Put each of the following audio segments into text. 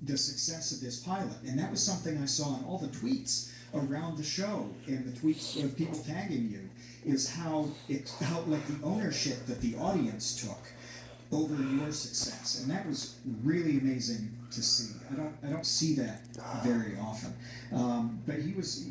the success of this pilot, and that was something I saw in all the tweets around the show and the tweets of people tagging you, is how like the ownership that the audience took over your success, and that was really amazing to see. I don't see that very often. But he was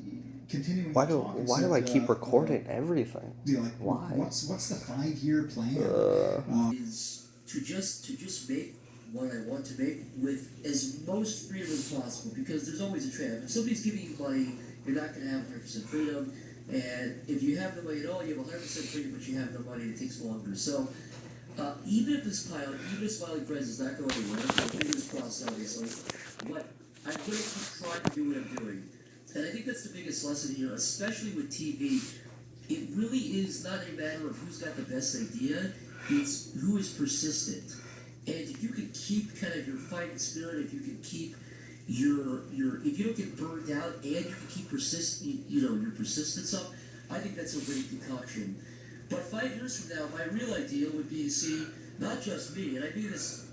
continuing. Why to talk and do said, I keep recording everything? like, Why? What's the 5-year plan? Is to just make what I want to make with as most freedom as possible, because there's always a trade-off. If somebody's giving you money, you're not going to have 100% freedom, and if you have the money at all, you have 100% freedom, but you have no money, it takes longer. So even if this pilot, even if Smiling Friends is not going anywhere, fingers crossed, obviously, but I'm going to keep trying to do what I'm doing. And I think that's the biggest lesson here, especially with TV. It really is not a matter of who's got the best idea, it's who is persistent. And if you can keep kind of your fighting spirit, if you can keep your if you don't get burned out and you can keep your persistence up, I think that's a great concoction. But 5 years from now, my real ideal would be to see not just me, and I mean this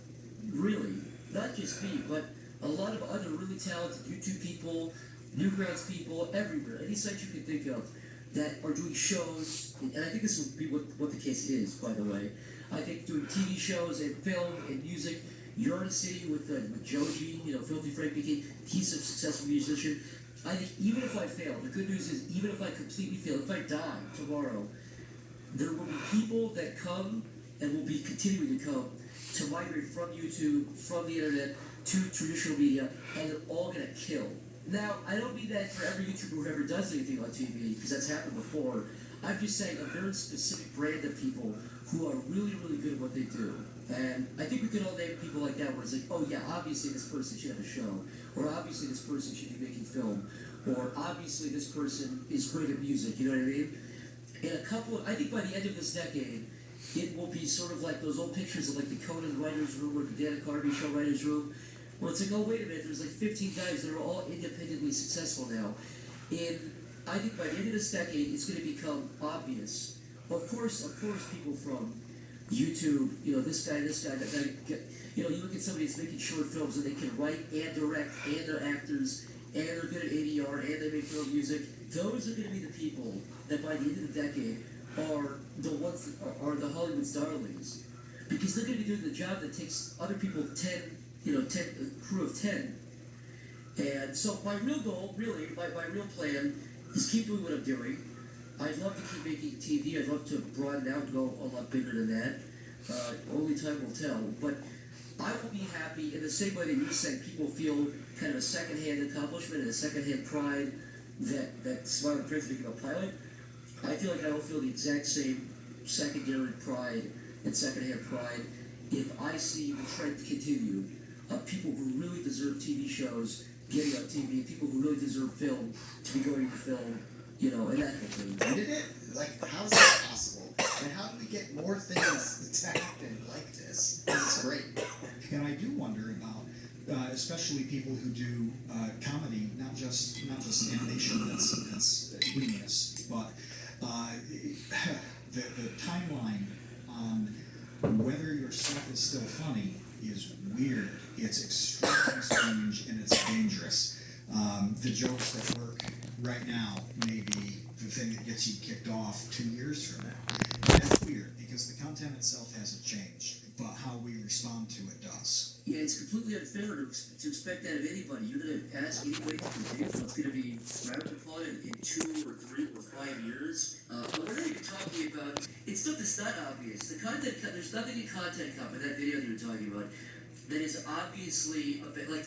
really, not just me, but a lot of other really talented YouTube people, Newgrounds people, everywhere, any site you can think of, that are doing shows, and I think this will be what the case is, by the way. I think doing TV shows and film and music, you're in a city with Joji, Filthy Frank Mickey, he's a successful musician. I think even if I fail, the good news is even if I completely fail, if I die tomorrow, there will be people that come and will be continuing to come to migrate from YouTube, from the internet, to traditional media, and they're all going to kill. Now, I don't mean that for every YouTuber who ever does anything on TV, because that's happened before. I'm just saying a very specific brand of people who are really, really good at what they do. And I think we can all name people like that where it's like, oh yeah, obviously this person should have a show, or obviously this person should be making film, or obviously this person is great at music, you know what I mean? And I think by the end of this decade, it will be sort of like those old pictures of like the Conan writer's room or the Dana Carvey show writer's room, where it's like, oh wait a minute, there's like 15 guys that are all independently successful now. And I think by the end of this decade, it's going to become obvious. Of course, people from YouTube, this guy, that guy, you look at somebody that's making short films and they can write and direct and they're actors and they're good at ADR and they make film music. Those are going to be the people that by the end of the decade are the ones that are the Hollywood's darlings. Because they're going to be doing the job that takes other people 10, a crew of 10. And so my real goal, really, my real plan is keep doing what I'm doing. I'd love to keep making TV. I'd love to broaden out and go a lot bigger than that. Only time will tell. But I will be happy in the same way that you're saying people feel kind of a secondhand accomplishment and a secondhand pride that Smiling Friends became a pilot. I feel like I will feel the exact same secondary pride and secondhand pride if I see the trend continue of people who really deserve TV shows getting on TV, people who really deserve film to be going to film, and that whole thing. When did it? How is that possible? And how do we get more things to happen like this? It's great. And I do wonder about, especially people who do comedy, not just animation that's humorous, but the timeline on whether your stuff is still funny is weird. It's extremely strange and it's dangerous. The jokes that work right now may be the thing that gets you kicked off 2 years from now. And that's weird because the content itself hasn't changed, but how we respond to it does. Yeah, it's completely unfair to expect that of anybody. You're going to ask anybody to predict what's going to be rapid deployed in 2 or 3 or 5 years. But we're not even talking about, it's stuff that's not obvious. There's nothing in content cup in that video that you're talking about that is obviously a bit like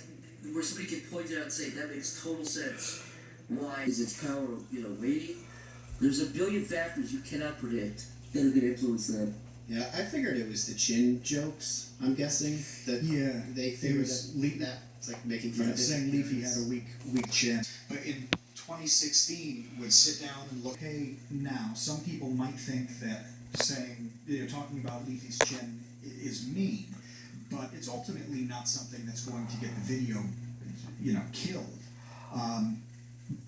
where somebody can point it out and say that makes total sense. Why is its power, weighty? There's a billion factors you cannot predict that are going to influence that. Yeah, I figured it was the chin jokes. I'm guessing that they figured that it's like making fun of saying Leafy had a weak chin. But in 2016, would sit down and look. Hey, now some people might think that saying talking about Leafy's chin is mean, but it's ultimately not something that's going to get the video, killed.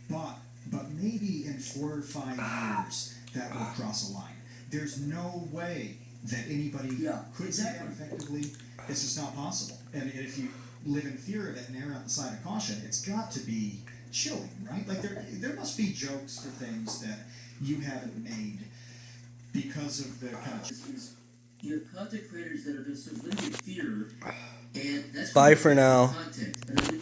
But maybe in 4 or 5 years that will cross a line. There's no way that anybody could do that effectively. It's just not possible. And if you live in fear of it and err on the side of caution, it's got to be chilling, right? Like there must be jokes or things that you haven't made because of the kind of. You have content creators that are just so living in fear, and that's Bye for now. content. And